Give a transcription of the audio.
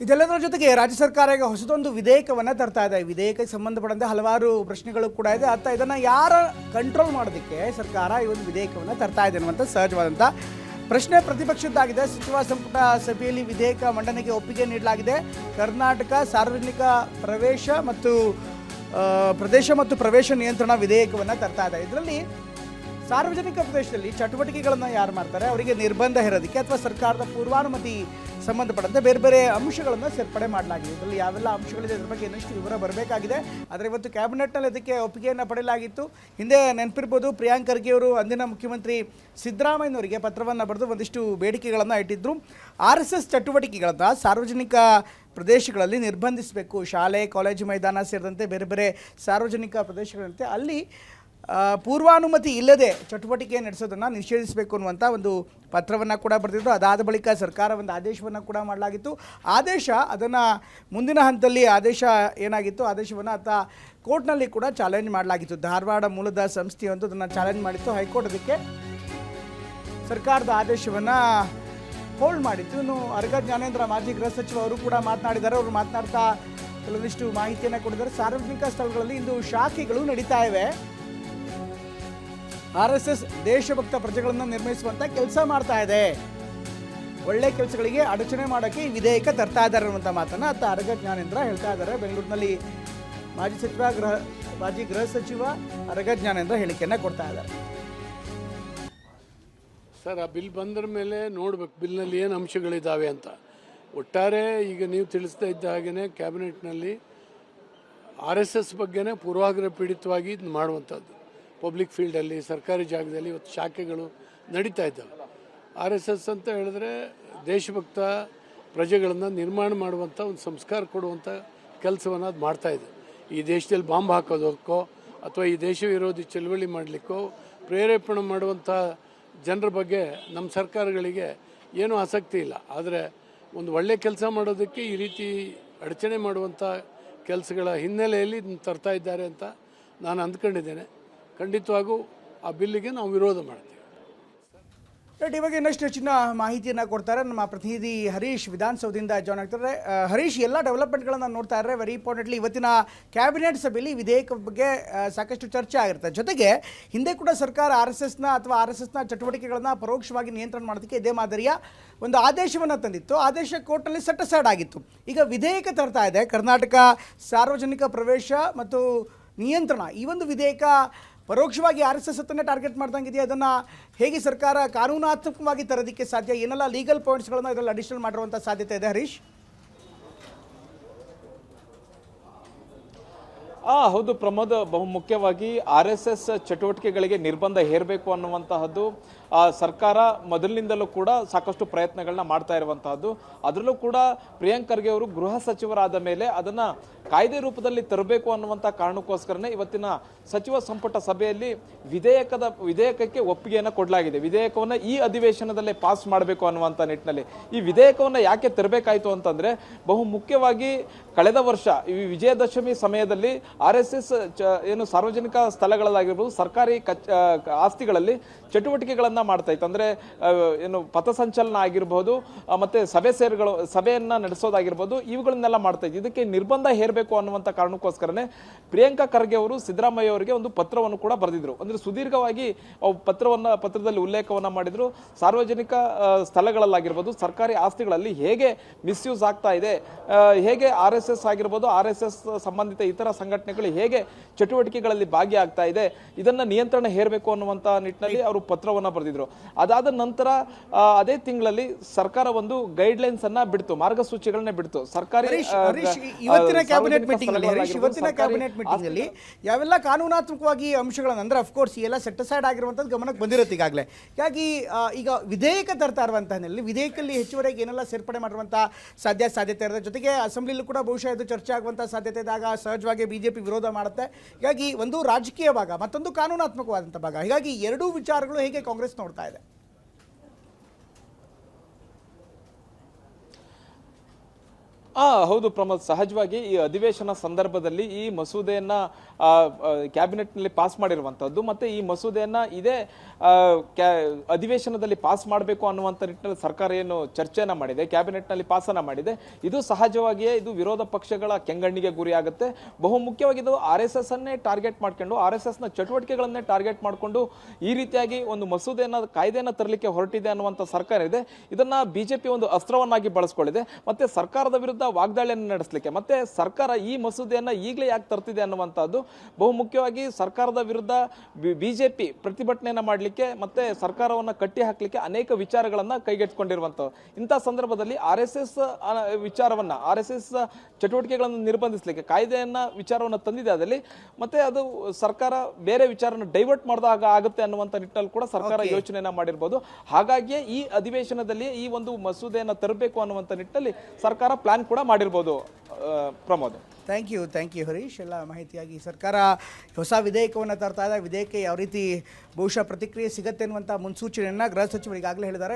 ಇದೆಲ್ಲದರ ಜೊತೆಗೆ ರಾಜ್ಯ ಸರ್ಕಾರ ಈಗ ಹೊಸದೊಂದು ವಿಧೇಯಕವನ್ನು ತರ್ತಾ ಇದೆ. ವಿಧೇಯಕಕ್ಕೆ ಸಂಬಂಧಪಟ್ಟಂತೆ ಹಲವಾರು ಪ್ರಶ್ನೆಗಳು ಕೂಡ ಇದೆ. ಅತ್ತ ಇದನ್ನು ಯಾರ ಕಂಟ್ರೋಲ್ ಮಾಡೋದಕ್ಕೆ ಸರ್ಕಾರ ಈ ಒಂದು ವಿಧೇಯಕವನ್ನು ತರ್ತಾ ಇದೆ ಅನ್ನುವಂಥ ಸಹಜವಾದಂಥ ಪ್ರಶ್ನೆ ಪ್ರತಿಪಕ್ಷದ್ದಾಗಿದೆ. ಸಚಿವ ಸಂಪುಟ ಸಭೆಯಲ್ಲಿ ವಿಧೇಯಕ ಮಂಡನೆಗೆ ಒಪ್ಪಿಗೆ ನೀಡಲಾಗಿದೆ. ಕರ್ನಾಟಕ ಸಾರ್ವಜನಿಕ ಪ್ರವೇಶ ಮತ್ತು ಪ್ರದೇಶ ಮತ್ತು ಪ್ರವೇಶ ನಿಯಂತ್ರಣ ವಿಧೇಯಕವನ್ನು ತರ್ತಾ ಇದೆ. ಇದರಲ್ಲಿ ಸಾರ್ವಜನಿಕ ಪ್ರದೇಶದಲ್ಲಿ ಚಟುವಟಿಕೆಗಳನ್ನು ಯಾರು ಮಾಡ್ತಾರೆ ಅವರಿಗೆ ನಿರ್ಬಂಧ ಹೇರೋದಕ್ಕೆ ಅಥವಾ ಸರ್ಕಾರದ ಪೂರ್ವಾನುಮತಿ ಸಂಬಂಧಪಟ್ಟಂತೆ ಬೇರೆ ಬೇರೆ ಅಂಶಗಳನ್ನು ಸೇರ್ಪಡೆ ಮಾಡಲಾಗಿದೆ. ಇದರಲ್ಲಿ ಯಾವೆಲ್ಲ ಅಂಶಗಳಿದೆ ಇದ್ರ ಬಗ್ಗೆ ಇನ್ನಷ್ಟು ವಿವರ ಬರಬೇಕಾಗಿದೆ. ಆದರೆ ಇವತ್ತು ಕ್ಯಾಬಿನೆಟ್ನಲ್ಲಿ ಅದಕ್ಕೆ ಒಪ್ಪಿಗೆಯನ್ನು ಪಡೆಯಲಾಗಿತ್ತು. ಹಿಂದೆ ನೆನಪಿರ್ಬೋದು, ಪ್ರಿಯಾಂಕ್ ಖರ್ಗೆ ಅವರು ಅಂದಿನ ಮುಖ್ಯಮಂತ್ರಿ ಸಿದ್ದರಾಮಯ್ಯನವರಿಗೆ ಪತ್ರವನ್ನು ಬರೆದು ಒಂದಿಷ್ಟು ಬೇಡಿಕೆಗಳನ್ನು ಇಟ್ಟಿದ್ದರು. RSS ಚಟುವಟಿಕೆಗಳನ್ನು ಸಾರ್ವಜನಿಕ ಪ್ರದೇಶಗಳಲ್ಲಿ ನಿರ್ಬಂಧಿಸಬೇಕು. ಶಾಲೆ, ಕಾಲೇಜು ಮೈದಾನ ಸೇರಿದಂತೆ ಬೇರೆ ಬೇರೆ ಸಾರ್ವಜನಿಕ ಪ್ರದೇಶಗಳಂತೆ ಅಲ್ಲಿ ಪೂರ್ವಾನುಮತಿ ಇಲ್ಲದೆ ಚಟುವಟಿಕೆ ನಡೆಸೋದನ್ನು ನಿಷೇಧಿಸಬೇಕು ಅನ್ನುವಂಥ ಒಂದು ಪತ್ರವನ್ನು ಕೂಡ ಬರೆದಿದ್ದು. ಅದಾದ ಬಳಿಕ ಸರ್ಕಾರ ಒಂದು ಆದೇಶವನ್ನು ಕೂಡ ಮಾಡಲಾಗಿತ್ತು. ಆದೇಶ ಅದನ್ನು ಮುಂದಿನ ಹಂತದಲ್ಲಿ ಆದೇಶ ಏನಾಗಿತ್ತು, ಆದೇಶವನ್ನು ಕೋರ್ಟ್ನಲ್ಲಿ ಕೂಡ ಚಾಲೆಂಜ್ ಮಾಡಲಾಗಿತ್ತು. ಧಾರವಾಡ ಮೂಲದ ಸಂಸ್ಥೆಯೊಂದು ಅದನ್ನು ಚಾಲೆಂಜ್ ಮಾಡಿತ್ತು. ಹೈಕೋರ್ಟ್ ಅದಕ್ಕೆ ಸರ್ಕಾರದ ಆದೇಶವನ್ನು ಹೋಲ್ಡ್ ಮಾಡಿತ್ತು. ಇನ್ನು ಅರಗ ಜ್ಞಾನೇಂದ್ರ ಮಾಜಿ ಗೃಹ ಸಚಿವ ಅವರು ಕೂಡ ಮಾತನಾಡಿದ್ದಾರೆ. ಅವರು ಮಾತನಾಡ್ತಾ ಕೆಲವೊಂದಿಷ್ಟು ಮಾಹಿತಿಯನ್ನು ಕೊಟ್ಟಿದ್ದಾರೆ. ಸಾರ್ವಜನಿಕ ಸ್ಥಳಗಳಲ್ಲಿ ಇಂದು ಶಾಖೆಗಳು ನಡೀತಾ ಇವೆ. RSS ದೇಶಭಕ್ತ ಪ್ರಜೆಗಳನ್ನು ನಿರ್ಮಿಸುವಂಥ ಕೆಲಸ ಮಾಡ್ತಾ ಇದೆ. ಒಳ್ಳೆ ಕೆಲಸಗಳಿಗೆ ಅಡಚಣೆ ಮಾಡೋಕ್ಕೆ ಈ ವಿಧೇಯಕ ತರ್ತಾ ಇದ್ದಾರೆ ಅನ್ನುವಂಥ ಮಾತನ್ನು ಅರಗ ಜ್ಞಾನೇಂದ್ರ ಹೇಳ್ತಾ ಇದ್ದಾರೆ. ಬೆಂಗಳೂರಿನಲ್ಲಿ ಮಾಜಿ ಗೃಹ ಸಚಿವ ಅರಗ ಜ್ಞಾನೇಂದ್ರ ಹೇಳಿಕೆಯನ್ನು ಕೊಡ್ತಾ ಇದ್ದಾರೆ. ಸರ್, ಆ ಬಿಲ್ ಬಂದ್ರ ಮೇಲೆ ನೋಡ್ಬೇಕು ಬಿಲ್ನಲ್ಲಿ ಏನು ಅಂಶಗಳಿದ್ದಾವೆ ಅಂತ. ಒಟ್ಟಾರೆ ಈಗ ನೀವು ತಿಳಿಸ್ತಾ ಇದ್ದ ಹಾಗೆಯೇ ಕ್ಯಾಬಿನೆಟ್ನಲ್ಲಿ RSS ಬಗ್ಗೆನೇ ಪೂರ್ವಾಗ್ರಹ ಪೀಡಿತವಾಗಿ ಇದು ಮಾಡುವಂಥದ್ದು. ಪಬ್ಲಿಕ್ ಫೀಲ್ಡಲ್ಲಿ, ಸರ್ಕಾರಿ ಜಾಗದಲ್ಲಿ ಇವತ್ತು ಶಾಖೆಗಳು ನಡೀತಾ ಇದ್ದಾವೆ. RSS ಅಂತ ಹೇಳಿದ್ರೆ ದೇಶಭಕ್ತ ಪ್ರಜೆಗಳನ್ನು ನಿರ್ಮಾಣ ಮಾಡುವಂಥ ಒಂದು ಸಂಸ್ಕಾರ ಕೊಡುವಂಥ ಕೆಲಸವನ್ನು ಅದು ಮಾಡ್ತಾಯಿದೆ. ಈ ದೇಶದಲ್ಲಿ ಬಾಂಬ್ ಹಾಕೋದಕ್ಕೋ ಅಥವಾ ಈ ದೇಶ ವಿರೋಧಿ ಚಳವಳಿ ಮಾಡಲಿಕ್ಕೋ ಪ್ರೇರೇಪಣೆ ಮಾಡುವಂಥ ಜನರ ಬಗ್ಗೆ ನಮ್ಮ ಸರ್ಕಾರಗಳಿಗೆ ಏನೂ ಆಸಕ್ತಿ ಇಲ್ಲ. ಆದರೆ ಒಂದು ಒಳ್ಳೆಯ ಕೆಲಸ ಮಾಡೋದಕ್ಕೆ ಈ ರೀತಿ ಅಡಚಣೆ ಮಾಡುವಂಥ ಕೆಲಸಗಳ ಹಿನ್ನೆಲೆಯಲ್ಲಿ ತರ್ತಾ ಇದ್ದಾರೆ ಅಂತ ನಾನು ಅಂದ್ಕೊಂಡಿದ್ದೇನೆ. ಖಂಡಿತವಾಗೂ ಆ ಬಿಲ್ಲಿಗೆ ನಾವು ವಿರೋಧ ಮಾಡ್ತೀವಿ. ಇವಾಗ ಇನ್ನಷ್ಟು ಹೆಚ್ಚಿನ ಮಾಹಿತಿಯನ್ನು ಕೊಡ್ತಾರೆ ನಮ್ಮ ಪ್ರತಿನಿಧಿ ಹರೀಶ್ ವಿಧಾನಸೌಧದಿಂದ ಜಾಯ್ನ್ ಆಗ್ತಾರೆ. ಹರೀಶ್, ಎಲ್ಲ ಡೆವಲಪ್ಮೆಂಟ್ಗಳನ್ನು ನೋಡ್ತಾ ಇದ್ದಾರೆ. ವೆರಿ ಇಂಪಾರ್ಟೆಂಟ್ಲಿ ಇವತ್ತಿನ ಕ್ಯಾಬಿನೆಟ್ ಸಭೆಯಲ್ಲಿ ವಿಧೇಯಕ ಬಗ್ಗೆ ಸಾಕಷ್ಟು ಚರ್ಚೆ ಆಗಿರುತ್ತೆ. ಜೊತೆಗೆ ಹಿಂದೆ ಕೂಡ ಸರ್ಕಾರ RSSನ ಚಟುವಟಿಕೆಗಳನ್ನು ಪರೋಕ್ಷವಾಗಿ ನಿಯಂತ್ರಣ ಮಾಡೋದಕ್ಕೆ ಇದೇ ಮಾದರಿಯ ಒಂದು ಆದೇಶವನ್ನು ತಂದಿತ್ತು. ಆದೇಶ ಕೋರ್ಟ್ನಲ್ಲಿ ಸೆಟ್ ಅಸೈಡ್ ಆಗಿತ್ತು. ಈಗ ವಿಧೇಯಕ ತರ್ತಾ ಇದೆ. ಕರ್ನಾಟಕ ಸಾರ್ವಜನಿಕ ಪ್ರವೇಶ ಮತ್ತು ನಿಯಂತ್ರಣ ಈ ಒಂದು ವಿಧೇಯಕ ಪರೋಕ್ಷವಾಗಿ RSS ಅನ್ನು ಟಾರ್ಗೆಟ್ ಮಾಡ್ದಂಗಿದೆಯಾ? ಅದನ್ನು ಹೇಗೆ ಸರ್ಕಾರ ಕಾನೂನಾತ್ಮಕವಾಗಿ ತರೋದಕ್ಕೆ ಸಾಧ್ಯ? ಏನೆಲ್ಲ ಲೀಗಲ್ ಪಾಯಿಂಟ್ಸ್ಗಳನ್ನು ಇದರಲ್ಲಿ ಅಡಿಷನಲ್ ಮಾಡಿರುವಂಥ ಸಾಧ್ಯತೆ ಇದೆ ಹರೀಶ್? ಹೌದು ಪ್ರಮೋದ್, ಬಹುಮುಖ್ಯವಾಗಿ RSS ಚಟುವಟಿಕೆಗಳಿಗೆ ನಿರ್ಬಂಧ ಹೇರಬೇಕು ಅನ್ನುವಂತಹದ್ದು ಸರ್ಕಾರ ಮೊದಲಿನಿಂದಲೂ ಕೂಡ ಸಾಕಷ್ಟು ಪ್ರಯತ್ನಗಳನ್ನ ಮಾಡ್ತಾ ಇರುವಂತಹದ್ದು. ಅದರಲ್ಲೂ ಕೂಡ ಪ್ರಿಯಾಂಕ್ ಖರ್ಗೆ ಅವರು ಗೃಹ ಸಚಿವರಾದ ಮೇಲೆ ಅದನ್ನ ಕಾಯ್ದೆ ರೂಪದಲ್ಲಿ ತರಬೇಕು ಅನ್ನುವಂಥ ಕಾರಣಕ್ಕೋಸ್ಕರನೇ ಇವತ್ತಿನ ಸಚಿವ ಸಂಪುಟ ಸಭೆಯಲ್ಲಿ ವಿಧೇಯಕಕ್ಕೆ ಒಪ್ಪಿಗೆಯನ್ನು ಕೊಡಲಾಗಿದೆ. ವಿಧೇಯಕವನ್ನು ಈ ಅಧಿವೇಶನದಲ್ಲೇ ಪಾಸ್ ಮಾಡಬೇಕು ಅನ್ನುವಂಥ ನಿಟ್ಟಿನಲ್ಲಿ ಈ ವಿಧೇಯಕವನ್ನು ಯಾಕೆ ತರಬೇಕಾಯಿತು ಅಂತಂದರೆ, ಬಹುಮುಖ್ಯವಾಗಿ ಕಳೆದ ವರ್ಷ ಈ ವಿಜಯದಶಮಿ ಸಮಯದಲ್ಲಿ RSS ಏನು ಸಾರ್ವಜನಿಕ ಸ್ಥಳಗಳಲ್ಲಾಗಿರ್ಬೋದು, ಸರ್ಕಾರಿ ಆಸ್ತಿಗಳಲ್ಲಿ ಚಟುವಟಿಕೆಗಳನ್ನು ಮಾಡ್ತಾ ಇತ್ತು. ಅಂದರೆ ಏನು ಪಥಸಂಚಲನ ಆಗಿರ್ಬೋದು, ಮತ್ತು ಸಭೆಯನ್ನು ನಡೆಸೋದಾಗಿರ್ಬೋದು, ಇವುಗಳನ್ನೆಲ್ಲ ಮಾಡ್ತಾ ಇತ್ತು. ಇದಕ್ಕೆ ನಿರ್ಬಂಧ ಹೇರಬೇಕು ಅನ್ನುವಂಥ ಕಾರಣಕ್ಕೋಸ್ಕರನೇ ಪ್ರಿಯಾಂಕಾ ಖರ್ಗೆ ಅವರು ಸಿದ್ದರಾಮಯ್ಯ ಅವರಿಗೆ ಒಂದು ಪತ್ರವನ್ನು ಕೂಡ ಬರೆದಿದ್ರು. ಅಂದರೆ ಸುದೀರ್ಘವಾಗಿ ಪತ್ರದಲ್ಲಿ ಉಲ್ಲೇಖವನ್ನು ಮಾಡಿದ್ರು. ಸಾರ್ವಜನಿಕ ಸ್ಥಳಗಳಲ್ಲಾಗಿರ್ಬೋದು, ಸರ್ಕಾರಿ ಆಸ್ತಿಗಳಲ್ಲಿ ಹೇಗೆ ಮಿಸ್ಯೂಸ್ ಆಗ್ತಾ ಇದೆ, ಹೇಗೆ RSS ಆಗಿರ್ಬೋದು, RSS ಸಂಬಂಧಿತ ಇತರ ಸಂಘಟನೆಗಳು ಹೇಗೆ ಚಟುವಟಿಕೆಗಳಲ್ಲಿ ಭಾಗಿಯಾಗ್ತಾ ಇದೆ, ಇದನ್ನ ನಿಯಂತ್ರಣ ಹೇರಬೇಕು ಅನ್ನುವಂಥ ನಿಟ್ಟಿನಲ್ಲಿ ಅವರು ಪತ್ರವನ್ನು ಬರೆದಿದ್ರು. ಅದಾದ ನಂತರ ಅದೇ ತಿಂಗಳಲ್ಲಿ ಸರ್ಕಾರ ಒಂದು ಗೈಡ್ಲೈನ್ಸ್ ಅನ್ನ ಬಿಡ್ತು, ಮಾರ್ಗಸೂಚಿಗಳನ್ನ ಬಿಡ್ತು. ಸರ್ಕಾರಿ ಇವತ್ತಿನ ಕ್ಯಾಬಿನೆಟ್ ಮೀಟಿಂಗ್ ಅಲ್ಲಿ ಯಾವೆಲ್ಲ ಕಾನೂನಾತ್ಮಕವಾಗಿ ಅಂಶಗಳನ್ನು, ಅಂದ್ರೆ ಅಫ್ಕೋರ್ಸ್ ಎಲ್ಲ ಸೆಟ್ ಅಸೈಡ್ ಆಗಿರುವಂಥದ್ದು ಗಮನಕ್ಕೆ ಬಂದಿರುತ್ತೆ ಈಗಾಗಲೇ. ಹೀಗಾಗಿ ಈಗ ವಿಧೇಯಕ ತರ್ತಾ ಇರುವಂತಹ ವಿಧೇಯಕದಲ್ಲಿ ಹೆಚ್ಚುವರೆಗೆ ಏನೆಲ್ಲ ಸೇರ್ಪಡೆ ಮಾಡಿರುವಂಥ ಸಾಧ್ಯತೆ ಇರುತ್ತೆ. ಜೊತೆಗೆ ಅಸೆಂಬ್ಲಿಲೂ ಕೂಡ ಬಹುಶಃ ಇದು ಚರ್ಚೆ ಆಗುವಂಥ ಸಾಧ್ಯತೆ ಇದ್ದಾಗ ಸಹಜವಾಗಿ BJP ವಿರೋಧ ಮಾಡುತ್ತೆ. ಹೀಗಾಗಿ ಒಂದು ರಾಜಕೀಯ ಭಾಗ, ಮತ್ತೊಂದು ಕಾನೂನಾತ್ಮಕವಾದಂಥ ಭಾಗ. ಹೀಗಾಗಿ ಎರಡೂ ವಿಚಾರಗಳು ಹೇಗೆ ಕಾಂಗ್ರೆಸ್ ನೋಡ್ತಾ ಇದೆ? ಹೌದು ಪ್ರಮೋದ್, ಸಹಜವಾಗಿ ಈ ಅಧಿವೇಶನ ಸಂದರ್ಭದಲ್ಲಿ ಈ ಮಸೂದೆಯನ್ನ ಕ್ಯಾಬಿನೆಟ್ನಲ್ಲಿ ಪಾಸ್ ಮಾಡಿರುವಂತದ್ದು, ಮತ್ತೆ ಈ ಮಸೂದೆಯನ್ನ ಇದೇ ಅಧಿವೇಶನದಲ್ಲಿ ಪಾಸ್ ಮಾಡಬೇಕು ಅನ್ನುವಂಥ ನಿಟ್ಟಿನಲ್ಲಿ ಸರ್ಕಾರ ಏನು ಚರ್ಚೆಯನ್ನ ಮಾಡಿದೆ, ಕ್ಯಾಬಿನೆಟ್ನಲ್ಲಿ ಪಾಸನ್ನ ಮಾಡಿದೆ, ಇದು ಸಹಜವಾಗಿಯೇ ಇದು ವಿರೋಧ ಪಕ್ಷಗಳ ಕೆಂಗಣ್ಣಿಗೆ ಗುರಿಯಾಗುತ್ತೆ. ಬಹುಮುಖ್ಯವಾಗಿ ಇದು RSS ಅನ್ನೇ ಟಾರ್ಗೆಟ್ ಮಾಡ್ಕೊಂಡು, RSS ನ ಚಟುವಟಿಕೆಗಳನ್ನೇ ಟಾರ್ಗೆಟ್ ಮಾಡಿಕೊಂಡು ಈ ರೀತಿಯಾಗಿ ಒಂದು ಮಸೂದೆಯನ್ನ ಕಾಯ್ದೆಯನ್ನ ತರಲಿಕ್ಕೆ ಹೊರಟಿದೆ ಅನ್ನುವಂಥ ಸರ್ಕಾರ ಇದೆ. ಇದನ್ನ ಬಿಜೆಪಿ ಒಂದು ಅಸ್ತ್ರವನ್ನಾಗಿ ಬಳಸ್ಕೊಳ್ಳಿದೆ. ಮತ್ತೆ ಸರ್ಕಾರದ ವಿರುದ್ಧ ವಾಗ್ದಾಳಿಯನ್ನು ನಡೆಸಲಿಕ್ಕೆ, ಮತ್ತೆ ಸರ್ಕಾರ ಈ ಮಸೂದೆಯನ್ನ ಈಗಲೇ ಯಾಕೆ ತರ್ತಿದೆ ಅನ್ನುವಂಥದ್ದು, ಬಹುಮುಖ್ಯವಾಗಿ ಸರ್ಕಾರದ ವಿರುದ್ಧ ಬಿಜೆಪಿ ಪ್ರತಿಭಟನೆಯನ್ನ ಮಾಡಲಿಕ್ಕೆ ಮತ್ತೆ ಸರ್ಕಾರವನ್ನ ಕಟ್ಟಿ ಹಾಕಲಿಕ್ಕೆ ಅನೇಕ ವಿಚಾರಗಳನ್ನ ಕೈಗೆತ್ತಿಕೊಂಡಿರುವಂಥದ್ದು. ಇಂಥ ಸಂದರ್ಭದಲ್ಲಿ RSS ವಿಚಾರವನ್ನ, RSS ಚಟುವಟಿಕೆಗಳನ್ನು ನಿರ್ಬಂಧಿಸಲಿಕ್ಕೆ ಕಾಯ್ದೆಯನ್ನ ವಿಚಾರವನ್ನು ತಂದಿದೆ ಅದಲ್ಲಿ, ಮತ್ತೆ ಅದು ಸರ್ಕಾರ ಬೇರೆ ವಿಚಾರನ ಡೈವರ್ಟ್ ಮಾಡಿದಾಗ ಆಗುತ್ತೆ ಅನ್ನುವಂಥ ನಿಟ್ಟಿನಲ್ಲಿ ಕೂಡ ಸರ್ಕಾರ ಯೋಚನೆಯನ್ನ ಮಾಡಿರ್ಬೋದು. ಹಾಗಾಗಿಯೇ ಈ ಅಧಿವೇಶನದಲ್ಲಿ ಈ ಒಂದು ಮಸೂದೆಯನ್ನ ತರಬೇಕು ಅನ್ನುವಂಥ ನಿಟ್ಟಿನಲ್ಲಿ ಸರ್ಕಾರ ಪ್ಲಾನ್ ಕೂಡ ಮಾಡಿರ್ಬೋದು. Pramod, thank you Harish. ಎಲ್ಲ ಮಾಹಿತಿಯಾಗಿ ಸರ್ಕಾರ ಹೊಸ ವಿಧೇಯಕವನ್ನು ತರ್ತಾ ಇದೆ. ವಿಧೇಯಕ ಯಾವ ರೀತಿ ಬಹುಶಃ ಪ್ರತಿಕ್ರಿಯೆ ಸಿಗುತ್ತೆ ಅನ್ನುವಂಥ ಮುನ್ಸೂಚನೆಯನ್ನು ಗೃಹ ಸಚಿವರು ಈಗಾಗಲೇ ಹೇಳಿದ್ದಾರೆ.